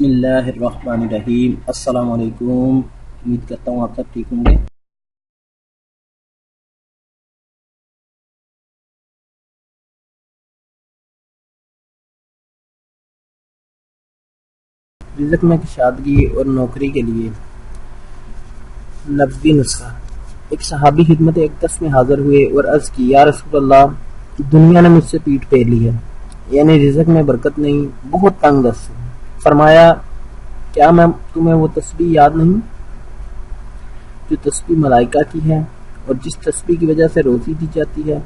बिस्मिल्लाहिर्रहमानिर्रहीम। अस्सलाम वालेकुम। उम्मीद करता हूँ आप सब ठीक होंगे। रिज़्क में कुशादगी और नौकरी के लिए नबवी नुस्खा। एक सहाबी खिदमत अक़दस में हाजिर हुए और अर्ज़ की, या रसूल अल्लाह, दुनिया ने मुझसे पीठ फेर ली है, यानी रिज़्क में बरकत नहीं, बहुत तंग दस्त हूं। फरमाया, क्या मैं तुम्हें वो तस्बीह याद नहीं जो तस्बीह मलाइका की है और जिस तस्बीह की वजह से रोज़ी दी जाती है?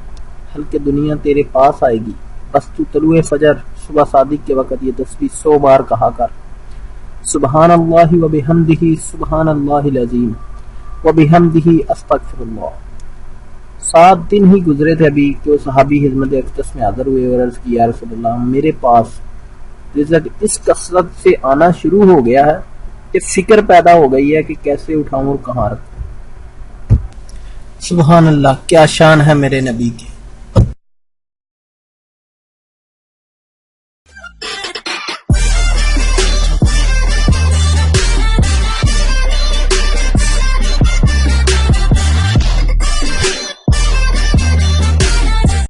हल्के दुनिया तेरे पास आएगी, बस तू तलुए फजर सुबह सादिक के वक़्त ये तस्बीह 100 बार कहा कर। सुबहानल्लाहि व बिहम्दिही सुबहानल्लाहिल अज़ीम व बिहम्दिही अस्तगफिरुल्लाह। 7 दिन ही गुजरे थे अभी कि वो सहाबी खिदमत अक़दस में हाज़िर हुए और अर्ज़ की, या रसूल अल्लाह, मेरे पास रिज़्क इस कसरत से आना शुरू हो गया है कि फिक्र पैदा हो गई है कि कैसे उठाऊं और कहाँ रखूं। सुबहान अल्लाह, क्या शान है मेरे नबी की।